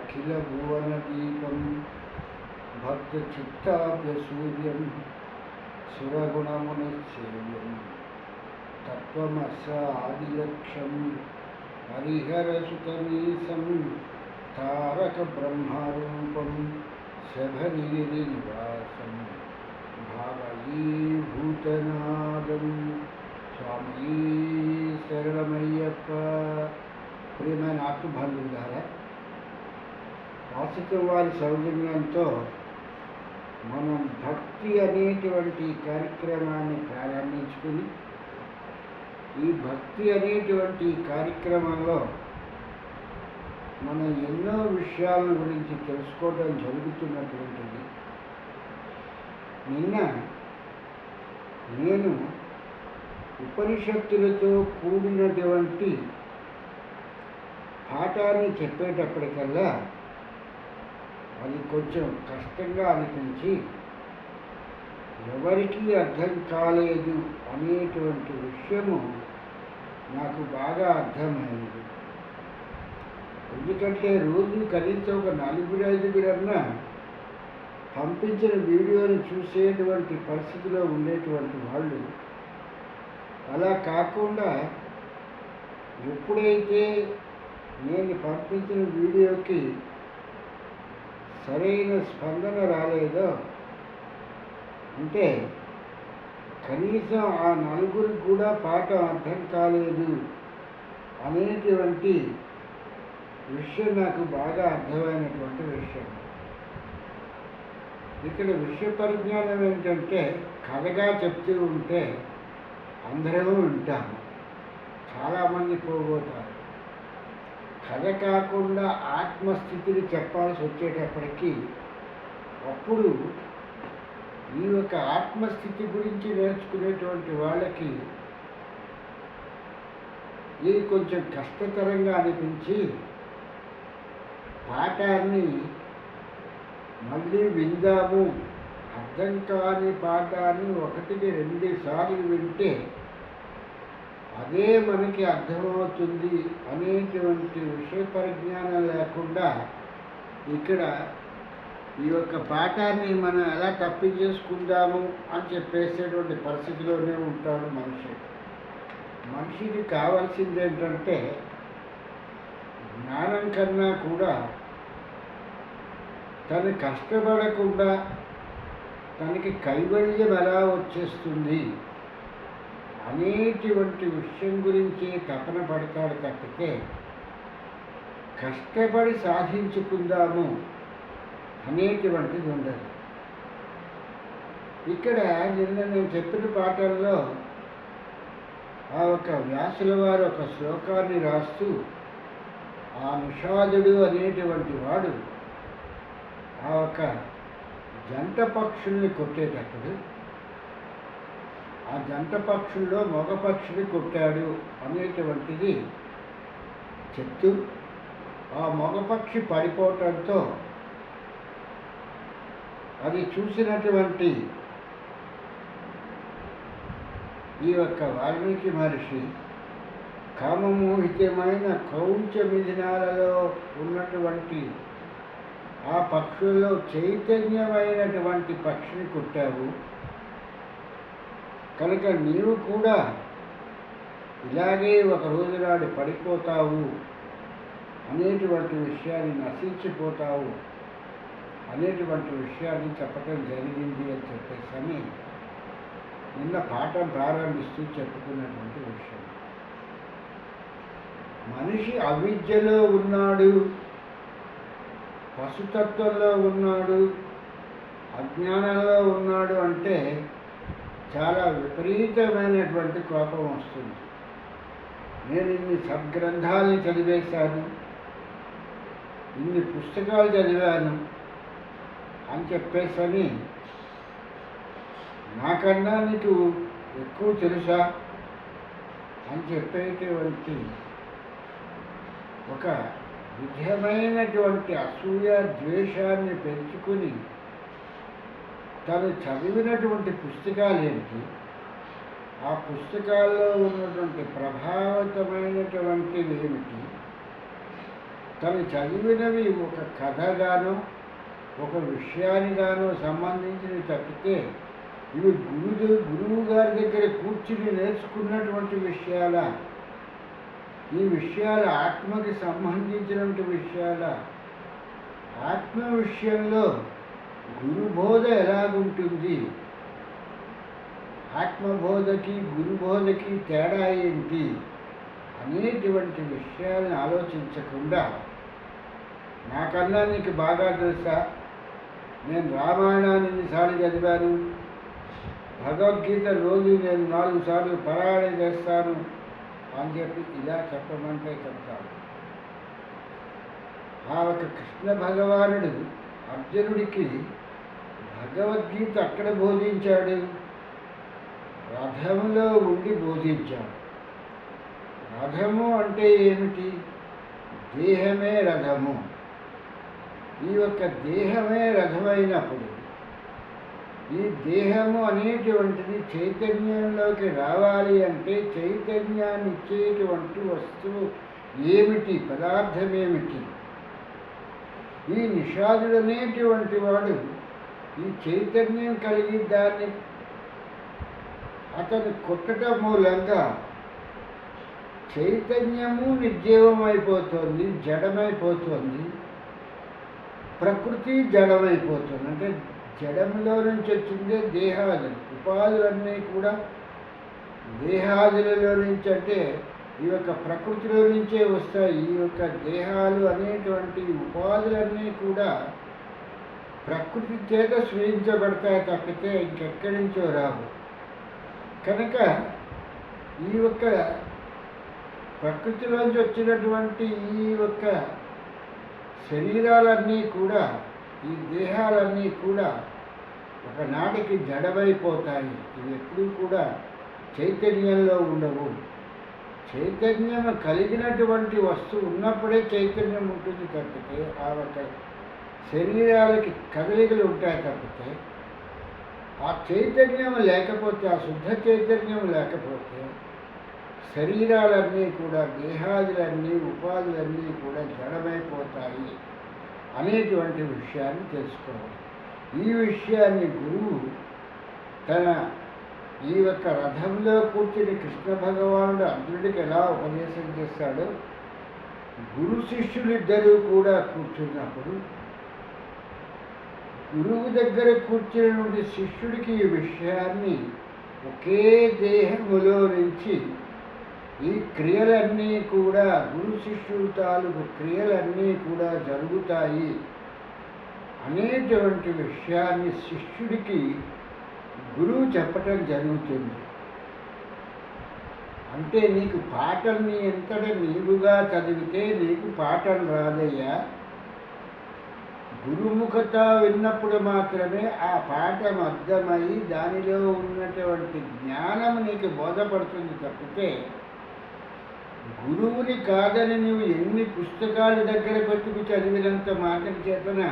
అఖిల భువన దీపం భక్త చిత్తాభ్యసూర్యం సురగుణమునిశ్చేయం తత్వమసాదిలక్ష్యం హరిహరసుతమీశం తారక బ్రహ్మరూపం శబరిగిరి నివాసం భావయీభూతనాదం స్వామి శరణమయ్యప్ప. ప్రియమైన ఆత్మబంధువులారా, వాసుదేవ వారి సౌజన్యంతో మనం భక్తి అనేటువంటి కార్యక్రమాన్ని ప్రారంభించుకుని ఈ భక్తి అనేటువంటి కార్యక్రమంలో మనం ఎన్నో విషయాల గురించి తెలుసుకోవడం జరుగుతున్నటువంటిది. నిన్న నేను ఉపనిషత్తులతో కూడినటువంటి పాఠాన్ని చెప్పేటప్పటికల్లా అది కొంచెం కష్టంగా అనిపించి ఎవరికీ అర్థం కాలేదు అనేటువంటి విషయము నాకు బాగా అర్థమైంది. ఎందుకంటే రోజు కనీసం ఒక 4-5 పంపించిన వీడియోని చూసేటువంటి పరిస్థితిలో ఉండేటువంటి వాళ్ళు అలా కాకుండా ఎప్పుడైతే నేను పంపించిన వీడియోకి సరైన స్పందన రాలేదో, అంటే కనీసం ఆ 4 కూడా పాఠం అర్థం కాలేదు అనేటువంటి విషయం నాకు బాగా అర్థమైనటువంటి విషయం. ఇక్కడ విషయ పరిజ్ఞానం ఏంటంటే కథగా చెప్తూ ఉంటే అందరూ వింటాము, చాలామంది పోగొట్టారు. కథ కాకుండా ఆత్మస్థితిని చెప్పాల్సి వచ్చేటప్పటికీ అప్పుడు ఈ యొక్క ఆత్మస్థితి గురించి నేర్చుకునేటువంటి వాళ్ళకి ఇది కొంచెం కష్టతరంగా అనిపించి పాఠాన్ని మళ్ళీ విందాము, అర్థం కాని పాఠాన్ని 1-2 సార్లు వింటే అదే మనకి అర్థమవుతుంది అనేటువంటి విషయ పరిజ్ఞానం లేకుండా ఇక్కడ ఈ యొక్క పాఠాన్ని మనం ఎలా తప్పించేసుకుందాము అని చెప్పేసేటువంటి పరిస్థితిలోనే ఉంటాడు మనిషి. మనిషికి కావాల్సింది ఏంటంటే జ్ఞానం కన్నా కూడా తను కష్టపడకుండా తనకి కైవల్యం ఎలా వచ్చేస్తుంది అనేటువంటి విషయం గురించి తపన పడతాడు తప్పితే కష్టపడి సాధించుకుందాము అనేటువంటిది ఉండదు. ఇక్కడ నిన్న నేను చెప్పిన పాఠంలో ఆ ఒక వ్యాసుల వారు ఒక శ్లోకాన్ని రాస్తూ ఆ నిషాదుడు అనేటువంటి వాడు ఆ ఒక జంట పక్షుల్ని కొట్టేటప్పుడు ఆ జంట పక్షుల్లో మగ పక్షిని కొట్టాడు అనేటువంటిది చెప్తూ ఆ మగపక్షి పడిపోవటంతో అది చూసినటువంటి ఈ యొక్క వాల్మీకి మహర్షి కామమోహితమైన క్రౌంచ మిథునాలలో ఉన్నటువంటి ఆ పక్షుల్లో చైతన్యమైనటువంటి పక్షిని కొట్టావు కనుక నీవు కూడా ఇలాగే ఒక రోజు నాడు పడిపోతావు అనేటువంటి విషయాన్ని, నశించిపోతావు అనేటువంటి విషయాన్ని చెప్పటం జరిగింది అని చెప్పేసి నిన్న పాఠం ప్రారంభిస్తూ చెప్పుకున్నటువంటి విషయం. మనిషి అవిద్యలో ఉన్నాడు, పశుతత్వంలో ఉన్నాడు, అజ్ఞానంలో ఉన్నాడు అంటే చాలా విపరీతమైనటువంటి కోపం వస్తుంది. నేను ఇన్ని సద్గ్రంథాలను చదివేశాను, ఇన్ని పుస్తకాలు చదివాను అని చెప్పేసి నాకన్నా నీకు ఎక్కువ తెలుసా అని చెప్పేటువంటి ఒక విధమైనటువంటి అసూయ ద్వేషాన్ని పెంచుకుని తను చదివినటువంటి పుస్తకాలు ఏంటి, ఆ పుస్తకాల్లో ఉన్నటువంటి ప్రభావితమైనటువంటివి ఏమిటి, తను చదివినవి ఒక కథగానో ఒక విషయానిగానో సంబంధించినవి తప్పితే ఇవి గురువు గారి దగ్గర కూర్చుని నేర్చుకున్నటువంటి విషయాల, ఈ విషయాలు ఆత్మకి సంబంధించినటువంటి విషయాల. ఆత్మ విషయంలో గురుబోధ ఎలాగుంటుంది, ఆత్మబోధకి గురుబోధకి తేడా ఏంటి అనేటువంటి విషయాలను ఆలోచించకుండా, నాకన్నా నీకు బాగా తెలుసా, నేను రామాయణాన్ని ఎన్నిసార్లు చదివాను, భగవద్గీత రోజు నేను 4 సార్లు పారాయణ చేస్తాను అని చెప్పి ఇలా చెప్పమంటే చెప్తాను. ఆ ఒక కృష్ణ భగవానుడు అర్జునుడికి భగవద్గీత అక్కడ బోధించాడు, రథంలో ఉండి బోధించాడు. రథము అంటే ఏమిటి? దేహమే రథము. ఈ యొక్క దేహమే రథమైనప్పుడు ఈ దేహము అనేటువంటిది చైతన్యంలోకి రావాలి అంటే చైతన్యాన్ని ఇచ్చేటువంటి వస్తువు ఏమిటి, పదార్థం ఏమిటి? ఈ నిషాదుడు అనేటువంటి వాడు ఈ చైతన్యం కలిగి దాన్ని అతను కొట్టడం మూలంగా చైతన్యము నిర్జీవమైపోతుంది, జడమైపోతుంది, ప్రకృతి జడమైపోతుంది. అంటే జడంలో నుంచి వచ్చిందే దేహాదులు, ఉపాధులన్నీ కూడా దేహాదులలో నుంచి, అంటే ఈ యొక్క ప్రకృతిలో నుంచే వస్తాయి. ఈ యొక్క దేహాలు అనేటువంటి ఉపాధులన్నీ కూడా ప్రకృతి చేత సృజించబడతాయి తప్పితే ఇంకెక్కడి నుంచో రావు. కనుక ఈ యొక్క ప్రకృతిలోంచి వచ్చినటువంటి ఈ యొక్క శరీరాలన్నీ కూడా, ఈ దేహాలన్నీ కూడా ఒకనాటికి జడమైపోతాయి. ఇవి ఎప్పుడూ కూడా చైతన్యంలో ఉండవు. చైతన్యం కలిగినటువంటి వస్తువు ఉన్నప్పుడే చైతన్యం ఉంటుంది తప్పితే ఆ ఒక శరీరాలకి కదలికలు ఉంటాయి తప్పితే ఆ చైతన్యం లేకపోతే, ఆ శుద్ధ చైతన్యం లేకపోతే శరీరాలన్నీ కూడా, దేహాదులన్నీ, ఉపాధులన్నీ కూడా జడమైపోతాయి అనేటువంటి విషయాన్ని తెలుసుకోవాలి. ఈ విషయాన్ని గురువు తన ఈ యొక్క రథంలో కూర్చుని కృష్ణ భగవానుడు అర్జునుడికి ఎలా ఉపదేశం చేస్తాడో, గురు శిష్యులిద్దరూ కూడా కూర్చున్నప్పుడు గురువు దగ్గర కూర్చున్నటువంటి శిష్యుడికి ఈ విషయాన్ని ఒకే దేహములో నుంచి ఈ క్రియలన్నీ కూడా, గురు శిష్యుల తాలూకు క్రియలన్నీ కూడా జరుగుతాయి అనేటువంటి విషయాన్ని శిష్యుడికి గురువు చెప్పటం జరుగుతుంది. అంటే నీకు పాఠం ఎంతట నీవుగా చదివితే నీకు పాఠం రాదయ్యా, గురుముఖత విన్నప్పుడు మాత్రమే ఆ పాఠం అర్థమై దానిలో ఉన్నటువంటి జ్ఞానం నీకు బోధపడుతుంది తప్పితే గురువుని కాదని నువ్వు ఎన్ని పుస్తకాలు దగ్గర పెట్టుకు చదివినంత మాత్రం చేతన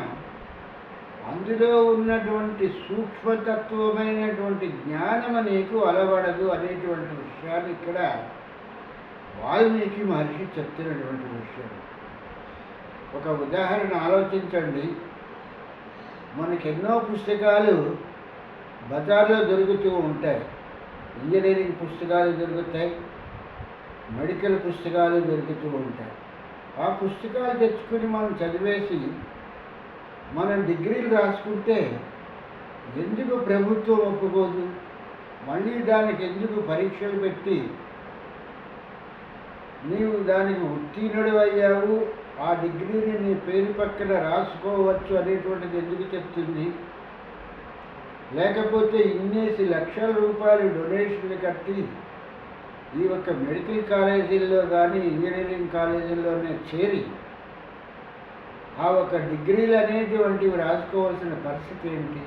అందులో ఉన్నటువంటి సూక్ష్మతత్వమైనటువంటి జ్ఞానం నీకు అలవడదు అనేటువంటి విషయాన్ని ఇక్కడ వాల్మీకి మహర్షి చెప్తున్నటువంటి విషయం. ఒక ఉదాహరణ ఆలోచించండి. మనకి ఎన్నో పుస్తకాలు బజార్లో దొరుకుతూ ఉంటాయి. ఇంజనీరింగ్ పుస్తకాలు దొరుకుతాయి, మెడికల్ పుస్తకాలు దొరుకుతూ ఉంటాయి. ఆ పుస్తకాలు తెచ్చుకుని మనం చదివేసి మనం డిగ్రీలు రాసుకుంటే ఎందుకు ప్రభుత్వం ఒప్పుకోదు? మళ్ళీ దానికి ఎందుకు పరీక్షలు పెట్టి నీవు దానికి ఉత్తీర్ణుడు అయ్యావు, ఆ డిగ్రీని నీ పేరు పక్కన రాసుకోవచ్చు అనేటువంటిది ఎందుకు చెప్తుంది? లేకపోతే ఇన్నేసి లక్షల రూపాయలు డొనేషన్లు కట్టి ఈ యొక్క మెడికల్ కాలేజీల్లో కానీ ఇంజనీరింగ్ కాలేజీల్లోనే చేరి ఆ ఒక డిగ్రీలు అనేటువంటివి రాసుకోవాల్సిన పరిస్థితి ఏంటి?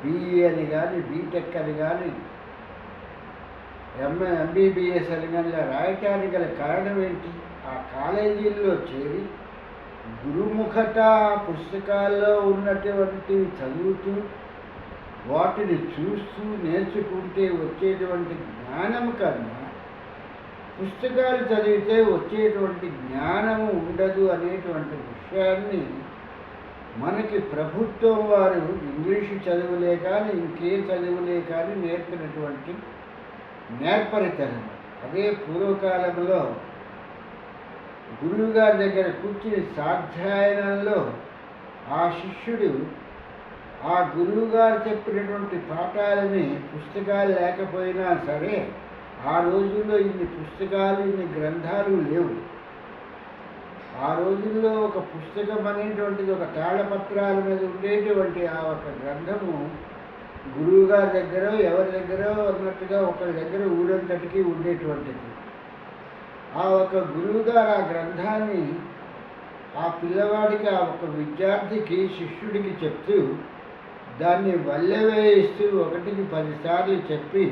బీఈ అని కానీ, బీటెక్ అని కానీ, ఎంబీబీఎస్ అని కానీ రాయటానికి గల కారణం ఏంటి? ఆ కాలేజీల్లో చేరి గురుముఖత పుస్తకాల్లో ఉన్నటువంటివి చదువుతూ వాటిని చూస్తూ నేర్చుకుంటే వచ్చేటువంటి జ్ఞానం కన్నా పుస్తకాలు చదివితే వచ్చేటువంటి జ్ఞానము ఉండదు అనేటువంటి విషయాన్ని మనకి ప్రభుత్వం వారు ఇంగ్లీషు చదువులే కానీ ఇంకే చదువులే కానీ నేర్పినటువంటి నేర్పరితనం. అదే పూర్వకాలంలో గురువుగారి దగ్గర కూర్చుని స్వాధ్యాయనంలో ఆ శిష్యుడు ఆ గురువుగారు చెప్పినటువంటి పాఠాలని పుస్తకాలు లేకపోయినా సరే, ఆ రోజుల్లో ఇన్ని పుస్తకాలు ఇన్ని గ్రంథాలు లేవు. ఆ రోజుల్లో ఒక పుస్తకం అనేటువంటిది ఒక తాళపత్రాల మీద ఉండేటువంటి ఆ ఒక గ్రంథము గురువుగారి దగ్గర ఎవరి దగ్గర అన్నట్టుగా ఒకరి దగ్గర ఊరంతటికి ఉండేటువంటిది. ఆ ఒక గురువుగారు ఆ గ్రంథాన్ని ఆ పిల్లవాడికి ఆ ఒక విద్యార్థికి శిష్యుడికి చెప్తూ దాన్ని వల్లెవేయిస్తూ 1కి 10 సార్లు చెప్పి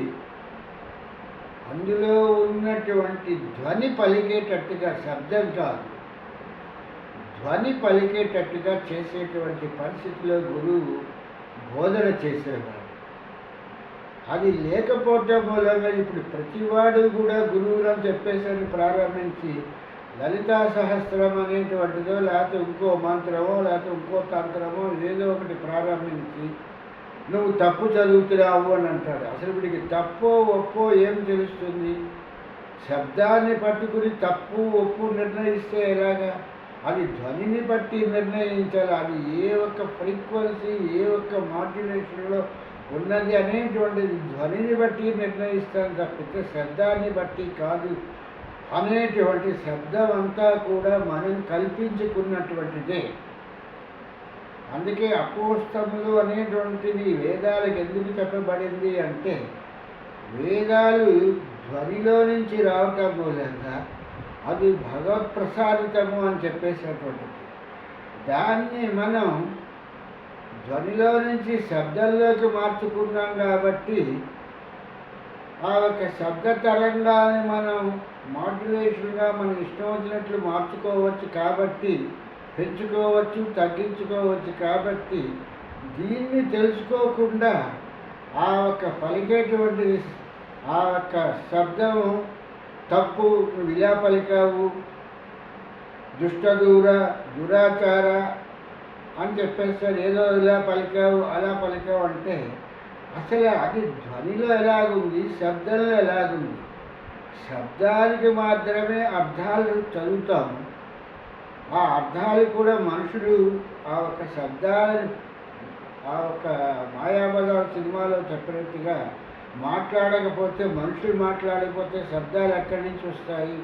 అందులో ఉన్నటువంటి ధ్వని పలికేటట్టుగా, శబ్దం కాదు, ధ్వని పలికేటట్టుగా చేసేటువంటి పరిస్థితిలో గురువు బోధన చేసేవాడు. అది లేకపోవటం మూలంగా ఇప్పుడు ప్రతివాడు కూడా గురువులను చెప్పేసరి ప్రారంభించి లలితా సహస్రం అనేటువంటిదో లేకపోతే ఇంకో మంత్రమో లేకపోతే ఇంకో తంత్రమో ఏదో ఒకటి ప్రారంభించి నువ్వు తప్పు చదువుతున్నావు అని అంటాడు. అసలు వీడికి తప్పో ఒప్పో ఏం తెలుస్తుంది? శబ్దాన్ని పట్టుకుని తప్పు ఒప్పు నిర్ణయిస్తే ఎలాగా? అది ధ్వనిని బట్టి నిర్ణయించాలి. అది ఏ ఒక్క ఫ్రీక్వెన్సీ ఏ ఒక్క మాడ్యులేషన్లో ఉన్నది అనేటువంటిది ధ్వనిని బట్టి నిర్ణయిస్తాను తప్పితే శబ్దాన్ని బట్టి కాదు అనేటువంటి శబ్దం అంతా కూడా మనం కల్పించుకున్నటువంటిదే. అందుకే అపోస్తములు అనేటువంటిది వేదాలకు ఎందుకు చెప్పబడింది అంటే, వేదాలు ధ్వనిలో నుంచి రావటం మూలంగా అది భగవత్ప్రసాదితము అని చెప్పేసినటువంటిది. దాన్ని మనం ధ్వనిలో నుంచి శబ్దంలోకి మార్చుకున్నాం కాబట్టి ఆ యొక్క శబ్ద తరంగాన్ని మనం మాడ్యులేషన్గా మనం ఇష్టం వచ్చినట్లు మార్చుకోవచ్చు కాబట్టి, పెంచుకోవచ్చు తగ్గించుకోవచ్చు కాబట్టి, దీన్ని తెలుసుకోకుండా ఆ యొక్క పలికేటువంటి ఆ యొక్క శబ్దం తప్పు, నువ్వు ఇలా పలికావు, దుష్టదూర దురాచార అని చెప్పేస్తారు. ఏదో ఇలా పలికావు అలా పలికావు అంటే అసలు అది ధ్వనిలో ఎలాగుంది, శబ్దంలో ఎలాగుంది? శబ్దానికి మాత్రమే అర్థాలు చదువుతాము. ఆ అర్థాలు కూడా మనుషులు ఆ ఒక శబ్దాలని ఆ ఒక మాయాబజార్ సినిమాలో చెప్పినట్టుగా మాట్లాడకపోతే, మనుషులు మాట్లాడకపోతే శబ్దాలు ఎక్కడి నుంచి వస్తాయి?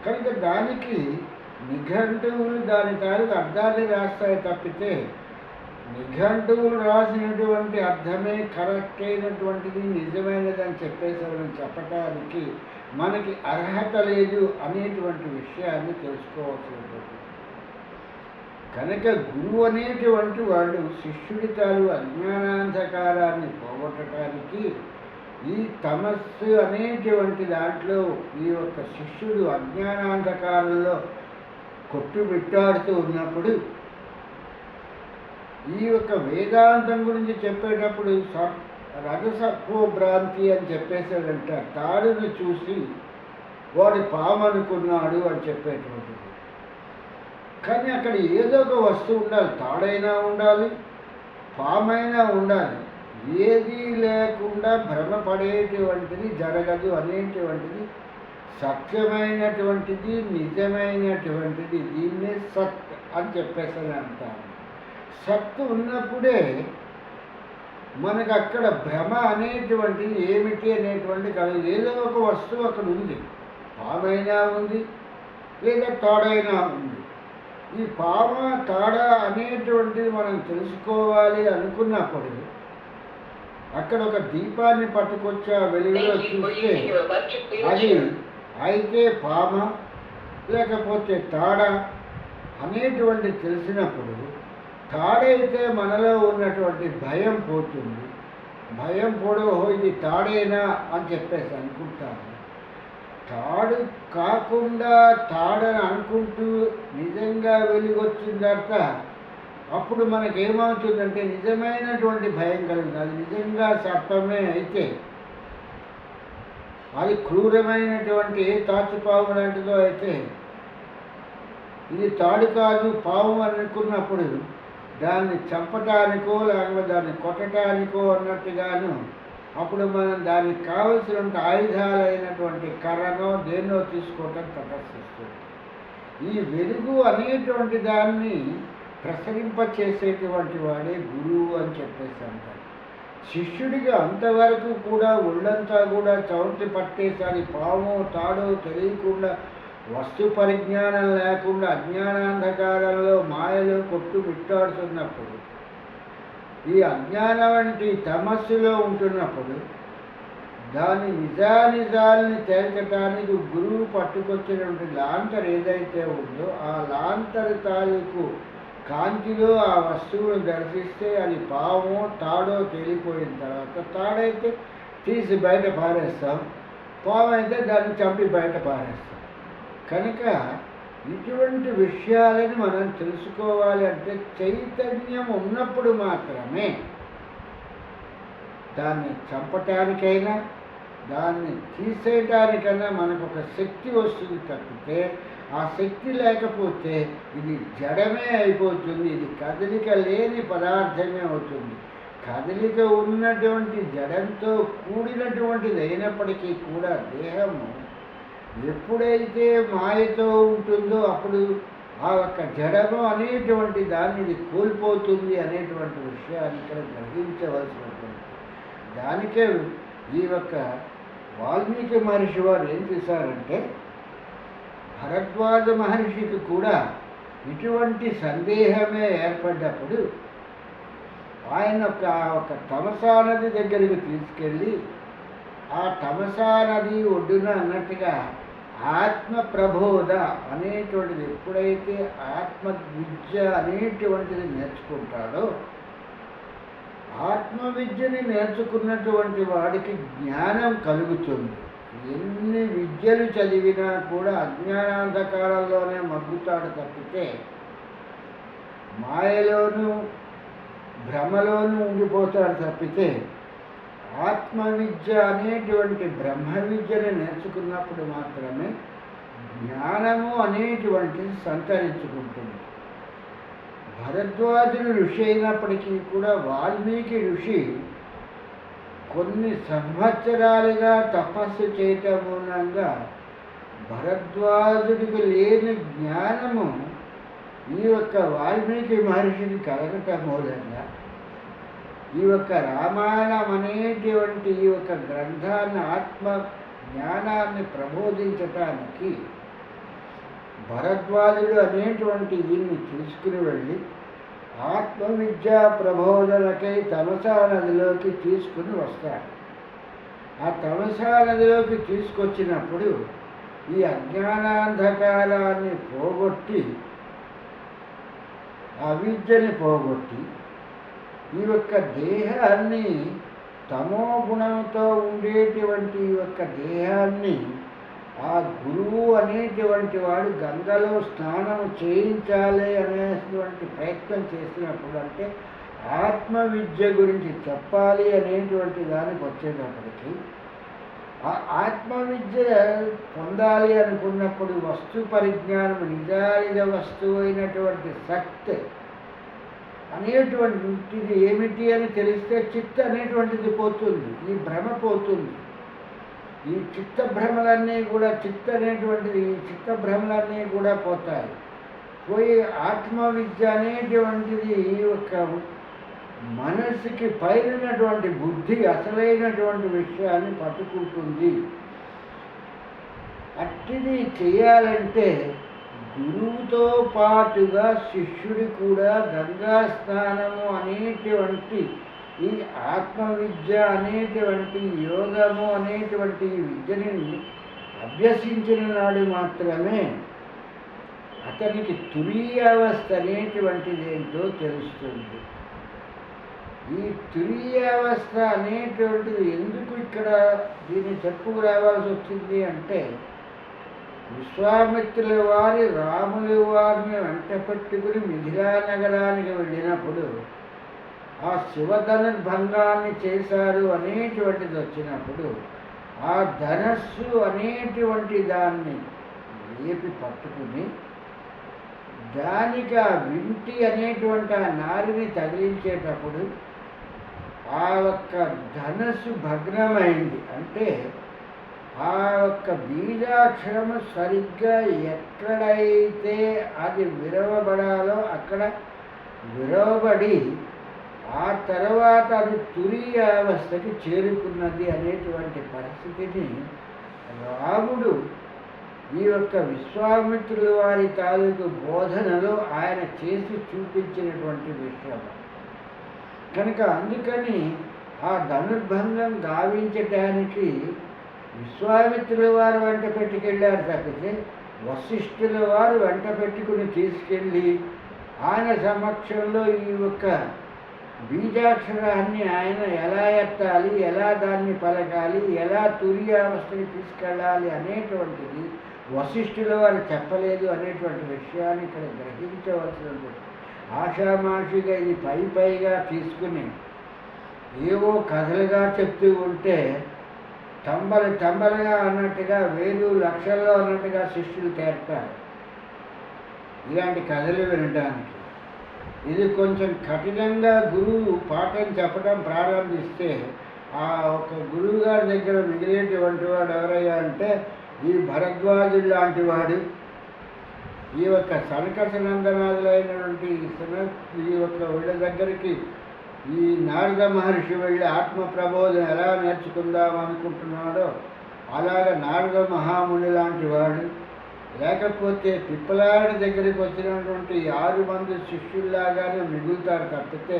కనుక దానికి నిఘంటువులు దాని తాలూకు అర్థాన్ని రాస్తాయి తప్పితే, నిఘంటువులు రాసినటువంటి అర్థమే కరెక్ట్ అయినటువంటిది నిజమైనది అని చెప్పేసారని చెప్పటానికి మనకి అర్హత లేదు అనేటువంటి విషయాన్ని తెలుసుకోవాల్సినటువంటి. కనుక గురువు అనేటువంటి వాడు శిష్యుడి తాలూ అజ్ఞానాంధకారాన్ని పోగొట్టడానికి ఈ తమస్సు అనేటువంటి దాంట్లో ఈ యొక్క శిష్యుడు అజ్ఞానాంధకారంలో కొట్టుమిట్టాడుతూ ఉన్నప్పుడు ఈ యొక్క వేదాంతం గురించి చెప్పేటప్పుడు రజసత్వభ్రాంతి అని చెప్పేసాడంట. తాడుని చూసి వాడి పాము అనుకున్నాడు అని చెప్పేటువంటిది. కానీ అక్కడ ఏదో ఒక వస్తువు ఉండాలి. తాడైనా ఉండాలి, పామైనా ఉండాలి. ఏదీ లేకుండా భ్రమపడేటువంటిది జరగదు అనేటువంటిది సత్యమైనటువంటిది, నిజమైనటువంటిది. దీన్నే సత్ అని చెప్పేసి అంటారు. సత్తు ఉన్నప్పుడే మనకు అక్కడ భ్రమ అనేటువంటిది ఏమిటి అనేటువంటి కాదు. ఏదో ఒక వస్తువు అక్కడ ఉంది. పామైనా ఉంది, లేదా తాడైనా ఉంది. ఈ పామ తాడ అనేటువంటిది మనం తెలుసుకోవాలి అనుకున్నప్పుడు అక్కడ ఒక దీపాన్ని పట్టుకొచ్చి ఆ వెలుగులో చూస్తే అది అయితే పామ లేకపోతే తాడ అనేటువంటి తెలిసినప్పుడు, తాడైతే మనలో ఉన్నటువంటి భయం పోతుంది. భయం పోవడం ఇది తాడేనా అని చెప్పేసి అనుకుంటాము. తాడు కాకుండా తాడని అనుకుంటూ నిజంగా వెలుగొచ్చిన తర్వాత అప్పుడు మనకేమవుతుందంటే నిజమైనటువంటి భయం కలుగుతుంది. అది నిజంగా సర్పమే అయితే అది క్రూరమైనటువంటి ఏ తాచుపాము లాంటిదో అయితే ఇది తాడు కాదు పాము అనుకున్నప్పుడు దాన్ని చంపటానికో లేకపోతే దాన్ని కొట్టడానికో అన్నట్టుగాను అప్పుడు మనం దానికి కావలసిన ఆయుధాలైనటువంటి కర్రనో దేన్నో తీసుకోవటం తటస్థిస్తుంది. ఈ వెలుగు అనేటువంటి దాన్ని ప్రసరింపచేసేటువంటి వాడే గురువు అని చెప్పేసి అంటారు. శిష్యుడిగా అంతవరకు కూడా ఒళ్ళంతా కూడా చవిటి పట్టేసారి పాము తాడో తెలియకుండా వస్తు పరిజ్ఞానం లేకుండా అజ్ఞానాంధకారంలో మాయలో కొట్టు మిట్టాడుతున్నప్పుడు ఈ అజ్ఞానం వంటి తమస్సులో ఉంటున్నప్పుడు దాని నిజానిజాలని తేల్చటానికి గురువు పట్టుకొచ్చినటువంటి లాంతర్ ఏదైతే ఉందో ఆ లాంతర్ తాలూకు కాంతిలో ఆ వస్తువును దర్శిస్తే అది పాము తాడో తేలిపోయిన తర్వాత తాడైతే తీసి బయట పారేస్తాం, పాము అయితే దాన్ని చంపి బయట పారేస్తాం. కనుక ఇటువంటి విషయాలని మనం తెలుసుకోవాలి అంటే చైతన్యం ఉన్నప్పుడు మాత్రమే దాన్ని చంపటానికైనా దాన్ని తీసేయటానికైనా మనకు ఒక శక్తి వస్తుంది తప్పితే ఆ శక్తి లేకపోతే ఇది జడమే అయిపోతుంది, ఇది కదలిక లేని పదార్థమే అవుతుంది. కదలిక ఉన్నటువంటి జడంతో కూడినటువంటిది అయినప్పటికీ కూడా దేహము ఎప్పుడైతే మాయతో ఉంటుందో అప్పుడు ఆ యొక్క జడము అనేటువంటి దాన్ని ఇది కోల్పోతుంది అనేటువంటి విషయాన్ని ఇక్కడ గ్రహించవలసినటువంటి దానికే ఈ యొక్క వాల్మీకి మహర్షి వారు ఏం చేశారంటే భరద్వాజ మహర్షికి కూడా ఇటువంటి సందేహమే ఏర్పడ్డప్పుడు ఆయన ఒక తమసా నది దగ్గరికి తీసుకెళ్ళి ఆ తమసా నది ఒడ్డున అన్నట్టుగా ఆత్మ ప్రబోధ అనేటువంటిది ఎప్పుడైతే ఆత్మ విద్య అనేటువంటిది నేర్చుకుంటాడో ఆత్మ విద్యని నేర్చుకున్నటువంటి వాడికి జ్ఞానం కలుగుతుంది. ఎన్ని విద్యలు చదివినా కూడా అజ్ఞానాంధకారంలోనే మగ్గుతాడు తప్పితే మాయలోనూ భ్రమలోనూ ఉండిపోతాడు తప్పితే ఆత్మ విద్య అనేటువంటి బ్రహ్మ విద్యను నేర్చుకున్నప్పుడు మాత్రమే జ్ఞానము అనేటువంటిది సంతరించుకుంటుంది. భరద్వాజుడు ఋషి అయినప్పటికీ కూడా వాల్మీకి ఋషి కొన్ని సంవత్సరాలుగా తపస్సు చేయటం మూలంగా భరద్వాజుడికి లేని జ్ఞానము ఈ యొక్క వాల్మీకి మహర్షిని కలగటం మూలంగా ఈ యొక్క రామాయణం అనేటువంటి ఈ యొక్క గ్రంథాన్ని ఆత్మ జ్ఞానాన్ని ప్రబోధించటానికి భరద్వాజుడు అనేటువంటి ఈయన్ని తీసుకుని వెళ్ళి ఆత్మవిద్యా ప్రబోధనకై తమసా నదిలోకి తీసుకుని వస్తాడు. ఆ తమసా నదిలోకి తీసుకొచ్చినప్పుడు ఈ అజ్ఞానాంధకారాన్ని పోగొట్టి అవిద్యని పోగొట్టి ఈ యొక్క దేహాన్ని తమో గుణంతో ఉండేటువంటి ఈ యొక్క దేహాన్ని ఆ గురువు అనేటువంటి వాడు గంగలో స్నానం చేయించాలి అనేటువంటి ప్రయత్నం చేసినప్పుడు అంటే ఆత్మ విద్య గురించి చెప్పాలి అనేటువంటి దానికి వచ్చేటప్పటికి ఆ ఆత్మ విద్య పొందాలి అనుకున్నప్పుడు వస్తు పరిజ్ఞానం నిజానిజ వస్తువు అయినటువంటి సత్ అనేటువంటిది ఏమిటి అని తెలిస్తే చిత్త అనేటువంటిది పోతుంది, ఈ భ్రమ పోతుంది. ఈ చిత్తభ్రమలన్నీ కూడా అనేటువంటిది ఈ చిత్తభ్రమలన్నీ కూడా పోతాయి. పోయి ఆత్మవిద్య అనేటువంటిది ఒక మనస్సుకి పైనటువంటి బుద్ధి అసలైనటువంటి విషయాన్ని పట్టుకుంటుంది. అట్టిది చేయాలంటే గురువుతో పాటుగా శిష్యుడి కూడా గంగా స్నానము అనేటువంటి ఈ ఆత్మవిద్య అనేటువంటి యోగము అనేటువంటి విద్యని అభ్యసించిన నాడు మాత్రమే అతనికి తురీయావస్థ అనేటువంటిది ఏంటో తెలుస్తుంది. ఈ తురీయావస్థ అనేటువంటిది ఎందుకు ఇక్కడ దీన్ని చెప్పుకురావాల్సి వచ్చింది అంటే విశ్వామిత్రుల వారి రాముల వారిని వెంట పెట్టుకుని మిథిలా నగరానికి వెళ్ళినప్పుడు ఆ శివధనుర్భంగాన్ని చేశారు అనేటువంటిది వచ్చినప్పుడు ఆ ధనస్సు అనేటువంటి దాన్ని లేపి పట్టుకుని దానికి ఆ వింటి అనేటువంటి ఆ నారిని తగిలించేటప్పుడు ఆ ఒక్క ధనస్సు భగ్నమైంది. అంటే ఆ ఒక్క బీజాక్షరము సరిగ్గా ఎక్కడైతే అది విరవబడాలో అక్కడ విరవబడి ఆ తర్వాత అది తురీయ అవస్థకి చేరుకున్నది అనేటువంటి పరిస్థితిని రాముడు ఈ యొక్క విశ్వామిత్రుల వారి తాలూకు బోధనలో ఆయన చేసి చూపించినటువంటి విషయం కనుక అందుకని ఆ ధనుర్భంగం గావించటానికి విశ్వామిత్రుల వారు వెంట పెట్టుకెళ్ళారు తప్పితే వశిష్ఠుల వారు వెంట పెట్టుకుని తీసుకెళ్ళి ఆయన సమక్షంలో ఈ యొక్క బీజాక్షరాన్ని ఆయన ఎలా ఎత్తాలి, ఎలా దాన్ని పలకాలి, ఎలా తుర్యావస్థకి తీసుకెళ్ళాలి అనేటువంటిది వశిష్ఠుల వారు చెప్పలేదు అనేటువంటి విషయాన్ని ఇక్కడ గ్రహించవలసినది. ఆషామాషిగా ఇది పైగా తీసుకుని ఏవో కథలుగా చెప్తూ ఉంటే తంబలుగా అన్నట్టుగా వేలు లక్షల్లో అన్నట్టుగా శిష్యులు చేరుతారు ఇలాంటి కథలు వినడానికి. ఇది కొంచెం కఠినంగా గురువు పాఠం చెప్పడం ప్రారంభిస్తే ఆ ఒక గురువు గారి దగ్గర మిగిలేటువంటి వాడు ఎవరయ్యా అంటే ఈ భరద్వాజుడు లాంటి వాడు, ఈ యొక్క సనకసనందనాదులైనటువంటి ఈ యొక్క వీళ్ళ దగ్గరికి ఈ నారద మహర్షి వెళ్ళి ఆత్మ ప్రబోధన ఎలా నేర్చుకుందాం అనుకుంటున్నాడో అలాగ నారద మహాముని లాంటి వాడు, లేకపోతే పిప్పలాడి దగ్గరికి వచ్చినటువంటి 6 మంది శిష్యుల్లాగానే మిగులుతారు తప్పితే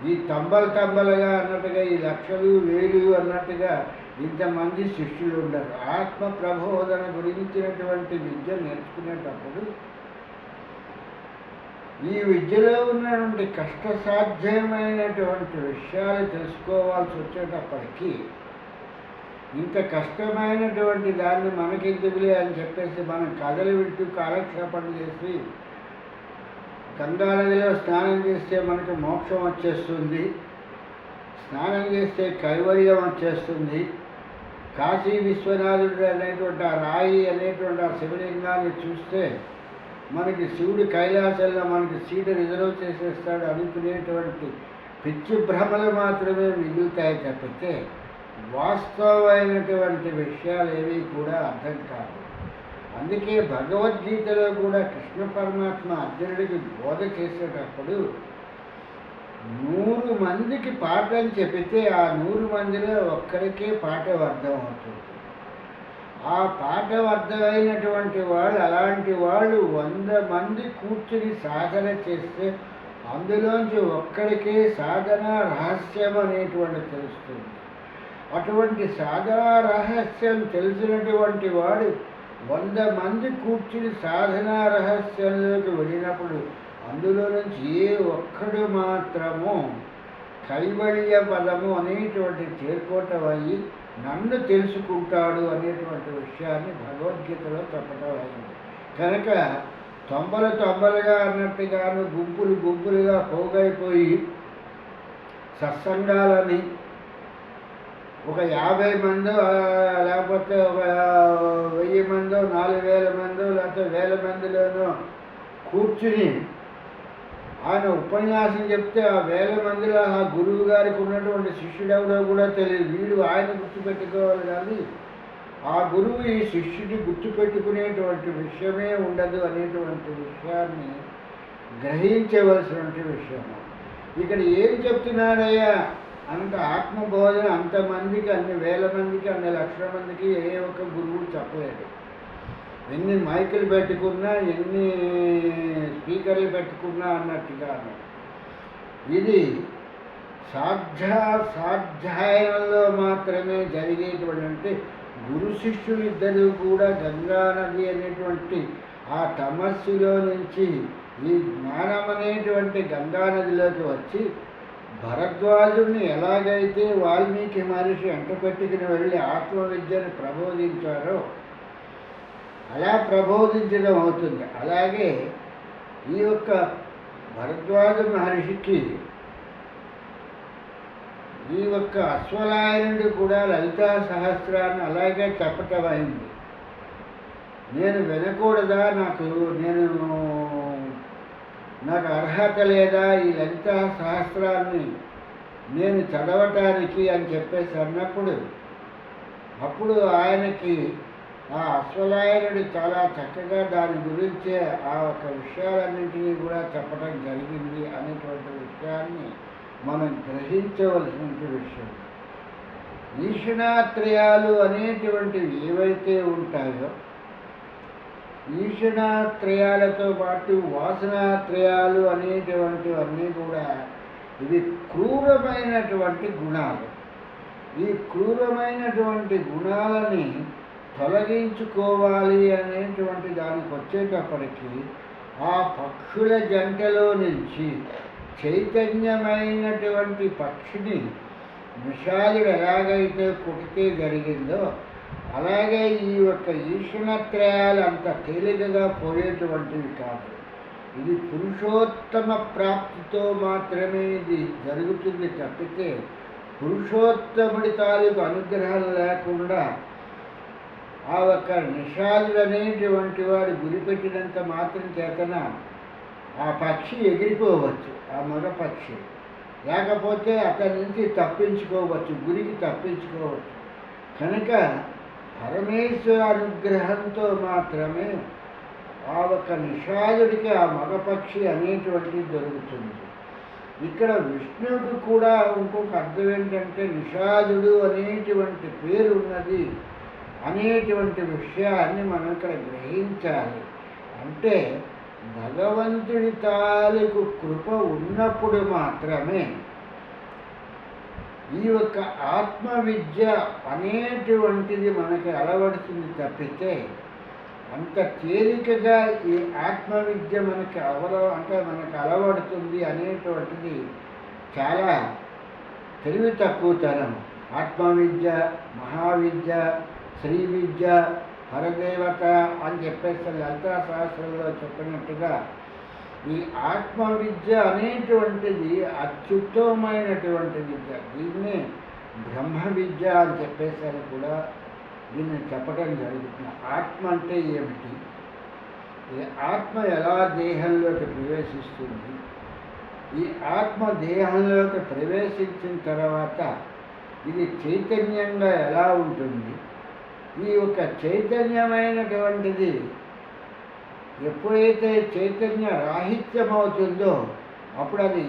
ఈ తంబలుగా అన్నట్టుగా ఈ లక్షలు వేలు అన్నట్టుగా ఇంతమంది శిష్యులు ఉండరు. ఆత్మ ప్రబోధన గురించినటువంటి విద్య నేర్చుకునేటప్పుడు ఈ విద్యలో ఉన్నటువంటి కష్టసాధ్యమైనటువంటి విషయాలు తెలుసుకోవాల్సి వచ్చేటప్పటికీ ఇంత కష్టమైనటువంటి దాన్ని మనకెందుకులే అని చెప్పేసి మనం కథలు వింటూ కాలక్షేపణ చేసి గంగా నదిలో స్నానం చేస్తే మనకు మోక్షం వచ్చేస్తుంది, స్నానం చేస్తే కైవల్యం వచ్చేస్తుంది, కాశీ విశ్వనాథుడు అనేటువంటి ఆ రాయి అనేటువంటి ఆ శివలింగాన్ని చూస్తే మనకి శివుడు కైలాసంలో మనకి సీటు రిజర్వ్ చేసేస్తాడు అనుకునేటువంటి పిచ్చి భ్రమలు మాత్రమే మిగులుతాయి తప్పితే వాస్తవమైనటువంటి విషయాలు ఏవి కూడా అర్థం కాదు. అందుకే భగవద్గీతలో కూడా కృష్ణ పరమాత్మ అర్జునుడికి బోధ చేసేటప్పుడు 100 మందికి పాఠం చెబితే ఆ 100 మందిలో ఒక్కరికే పాఠం అర్థం అవుతుంది. ఆ పాఠం అర్థమైనటువంటి వాళ్ళు అలాంటి వాళ్ళు 100 మంది కూర్చుని సాధన చేస్తే అందులోంచి ఒక్కడికే సాధన రహస్యం అనేటువంటి తెలుస్తుంది. అటువంటి సాధనా రహస్యం తెలిసినటువంటి వాడు 100 మంది కూర్చుని సాధనా రహస్యంలోకి వెళ్ళినప్పుడు అందులో నుంచి ఏ ఒక్కడు మాత్రము కైవల్య పదము అనేటువంటి చేరుకోవటం అయ్యి నన్ను తెలుసుకుంటాడు అనేటువంటి విషయాన్ని భగవద్గీతలో చెప్పడం అయింది. కనుక తొంబలుగా అన్నట్టుగాను గుంపులుగా పోగైపోయి సత్సంగాలని ఒక 50 మందో లేకపోతే ఒక 1000 మందో 4000 మందో లేకపోతే 1000 మందిలోనో కూర్చుని ఆయన ఉపన్యాసం చెప్తే ఆ 1000 మందిలో ఆ గురువు గారికి ఉన్నటువంటి శిష్యుడెవడో కూడా తెలియదు. వీడు ఆయన గుర్తుపెట్టుకోవాలి కానీ ఆ గురువు ఈ శిష్యుడి గుర్తుపెట్టుకునేటువంటి విషయమే ఉండదు అనేటువంటి విషయాన్ని గ్రహించవలసినటువంటి విషయము. ఇక్కడ ఏం చెప్తున్నాడయ్యా అంత ఆత్మబోధన అంతమందికి, అన్ని 1000 మందికి, అన్ని లక్షల మందికి ఏ ఒక్క గురువు చెప్పలేడు. ఎన్ని మైకులు పెట్టుకున్నా, ఎన్ని స్పీకర్లు పెట్టుకున్నా అన్నట్టుగా ఇది సాధ్యాయనంలో మాత్రమే జరిగేటువంటి గురు శిష్యులు ఇద్దరు కూడా గంగానది అనేటువంటి ఆ తమస్సులో నుంచి ఈ జ్ఞానం అనేటువంటి గంగానదిలోకి వచ్చి భరద్వాజుడిని ఎలాగైతే వాల్మీకి మహర్షి పెట్టుకుని వెళ్ళి ఆత్మవిద్యను ప్రబోధించారో అలా ప్రబోధించడం అవుతుంది. అలాగే ఈ యొక్క భరద్వాజ మహర్షికి ఈ ఒక్క అశ్వలాయనుడు కూడా లలితా సహస్రాన్ని అలాగే చెప్పటం అయింది. నేను వినకూడదా, నాకు అర్హత లేదా ఈ లలితా సహస్రాన్ని నేను చదవటానికి అని చెప్పేసి అన్నప్పుడు, అప్పుడు ఆయనకి ఆ అశ్వలాయనుడు చాలా చక్కగా దాని గురించే ఆ ఒక విషయాలన్నింటినీ కూడా చెప్పడం జరిగింది అనేటువంటి విషయాన్ని మనం గ్రహించవలసిన విషయం. ఈషణాత్రయాలు అనేటువంటివి ఏవైతే ఉంటాయో, ఈషణాత్రయాలతో పాటు వాసనాత్రయాలు అనేటువంటివన్నీ కూడా ఇవి క్రూరమైనటువంటి గుణాలు. ఈ క్రూరమైనటువంటి గుణాలని తొలగించుకోవాలి అనేటువంటి దానికి వచ్చేటప్పటికి ఆ పక్షుల జంటలో నుంచి చైతన్యమైనటువంటి పక్షిని నిషాదుడు ఎలాగైతే కుటితే జరిగిందో, అలాగే ఈ యొక్క ఈషణత్రయాలు అంత తేలికగా పోయేటువంటివి కాదు. ఇది పురుషోత్తమ ప్రాప్తితో మాత్రమే ఇది జరుగుతుంది తప్పితే పురుషోత్తముడి తాలూకు అనుగ్రహం లేకుండా ఆ ఒక్క నిషాదుడు అనేటువంటి వాడు గురిపెట్టినంత మాత్రం చేతన ఆ పక్షి ఎగిరిపోవచ్చు, ఆ మగ పక్షి, లేకపోతే అతని నుంచి తప్పించుకోవచ్చు, గురికి తప్పించుకోవచ్చు. కనుక పరమేశ్వర అనుగ్రహంతో మాత్రమే ఆ ఒక్క నిషాదుడికి ఆ మగపక్షి అనేటువంటిది దొరుకుతుంది. ఇక్కడ విష్ణువుకు కూడా ఇంకొక అర్థం ఏంటంటే, నిషాదుడు అనేటువంటి పేరు ఉన్నది అనేటువంటి విషయాన్ని మనం ఇక్కడ గ్రహించాలి. అంటే భగవంతుడి తాలూకు కృప ఉన్నప్పుడు మాత్రమే ఈ యొక్క ఆత్మవిద్య అనేటువంటిది మనకి అలవడుతుంది తప్పితే అంత తేలికగా ఈ ఆత్మవిద్య మనకి మనకు అలవడుతుంది అనేటువంటిది చాలా తెలివి తక్కువతనం. ఆత్మవిద్య, మహావిద్య, శ్రీ విద్య, పరదేవత అని చెప్పేసి లలితా సహస్రంలో చెప్పినట్టుగా ఈ ఆత్మవిద్య అనేటువంటిది అత్యుత్తమమైనటువంటి విద్య. దీన్ని బ్రహ్మ విద్య అని చెప్పేసరి కూడా దీన్ని చెప్పడం జరుగుతుంది. ఆత్మ అంటే ఏమిటి, ఈ ఆత్మ ఎలా దేహంలోకి ప్రవేశిస్తుంది, ఈ ఆత్మ దేహంలోకి ప్రవేశించిన తర్వాత ఇది చైతన్యంగా ఎలా ఉంటుంది, ఈ యొక్క చైతన్యమైనటువంటిది ఎప్పుడైతే చైతన్య రాహిత్యమవుతుందో అప్పుడు అది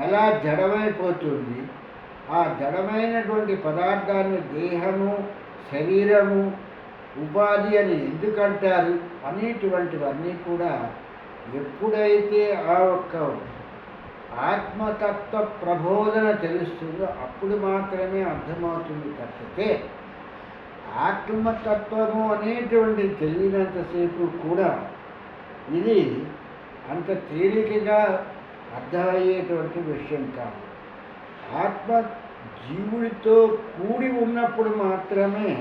ఎలా జడమైపోతుంది, ఆ జడమైనటువంటి పదార్థాన్ని దేహము, శరీరము, ఉపాధి అని ఎందుకంటారు అనేటువంటివన్నీ కూడా ఎప్పుడైతే ఆ ఒక్క ఆత్మతత్వ ప్రబోధన తెలుస్తుందో అప్పుడు మాత్రమే అర్థమవుతుంది తప్పితే ఆత్మతత్వము అనేటువంటి తెలియనంతసేపు కూడా ఇది అంత తేలికగా అర్థమయ్యేటువంటి విషయం కాదు. ఆత్మ జీవుడితో కూడి ఉన్నప్పుడు మాత్రమే,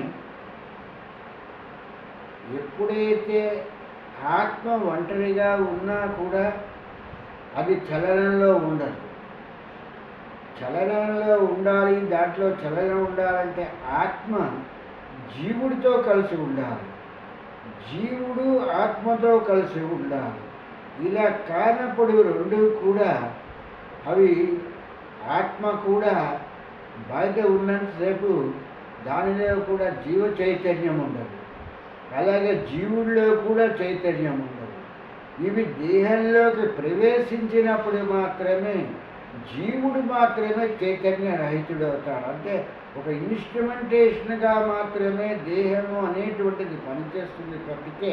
ఎప్పుడైతే ఆత్మ ఒంటరిగా ఉన్నా కూడా అది చలనంలో ఉండదు. చలనంలో ఉండాలి, దాంట్లో చలనం ఉండాలంటే ఆత్మ జీవుడితో కలిసి ఉండాలి, జీవుడు ఆత్మతో కలిసి ఉండాలి. ఇలా కానప్పుడు రెండు కూడా అవి ఆత్మ కూడా బయట ఉన్నంతసేపు దానిలో కూడా జీవ చైతన్యం ఉండదు, అలాగే జీవుడిలో కూడా చైతన్యం ఉండదు. ఇవి దేహంలోకి ప్రవేశించినప్పుడు మాత్రమే జీవుడు మాత్రమే చైతన్య రహితుడవుతాడు. అంటే ఒక ఇన్స్ట్రుమెంటేషన్గా మాత్రమే దేహము అనేటువంటిది పనిచేస్తుంది తప్పితే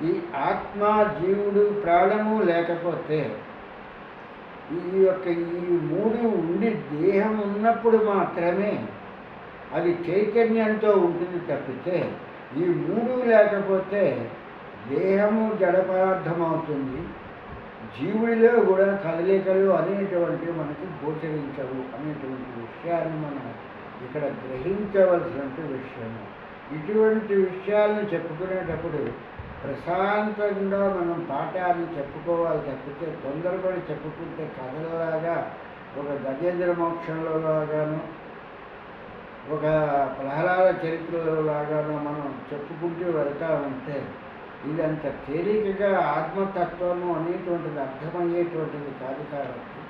ఈ ఆత్మ, జీవుడు, ప్రాణము లేకపోతే ఈ మూడు ఉండి దేహం ఉన్నప్పుడు మాత్రమే అది చైతన్యంతో ఉంటుంది తప్పితే ఈ మూడు లేకపోతే దేహము జడ పదార్థం అవుతుంది, జీవుడిలో కూడా కదలికలు అనేటువంటివి మనకి గోచరించవు అనేటువంటి విషయాన్ని మనం ఇక్కడ గ్రహించవలసిన విషయము. ఇటువంటి విషయాలను చెప్పుకునేటప్పుడు ప్రశాంతంగా మనం పాఠాన్ని చెప్పుకోవాలి తప్పితే తొందరపడి చెప్పుకుంటే కథలలాగా ఒక గజేంద్ర మోక్షంలో లాగాను, ఒక ప్రహ్లాద చరిత్రలో లాగాను మనం చెప్పుకుంటూ వెళ్తా ఉంటే ఇదంత తేలికగా ఆత్మతత్వము అనేటువంటిది అర్థమయ్యేటువంటిది కాదు. కాబట్టి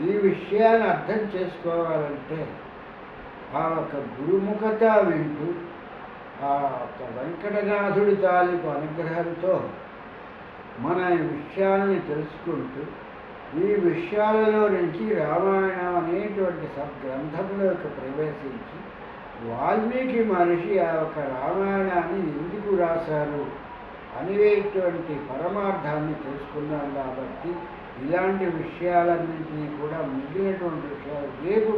ఈ విషయాన్ని అర్థం చేసుకోవాలంటే ఆ ఒక గురుముఖత వింటూ ఆ ఒక వెంకటనాథుడి తాలూకు అనుగ్రహంతో మన ఈ విషయాల్ని తెలుసుకుంటూ ఈ విషయాలలో నుంచి రామాయణం అనేటువంటి సద్గ్రంథంలోకి ప్రవేశించి వాల్మీకి మహర్షి ఆ ఒక రామాయణాన్ని ఎందుకు రాశారు అనేటువంటి పరమార్థాన్ని తెలుసుకున్నాం. కాబట్టి ఇలాంటి విషయాలన్నింటినీ కూడా మిగిలినటువంటి విషయాలు రేపు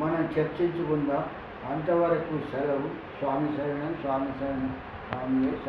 మనం చర్చించుకుందాం. అంతవరకు సెలవు. స్వామి శరణం, స్వామి శరణం, స్వామి శరణం.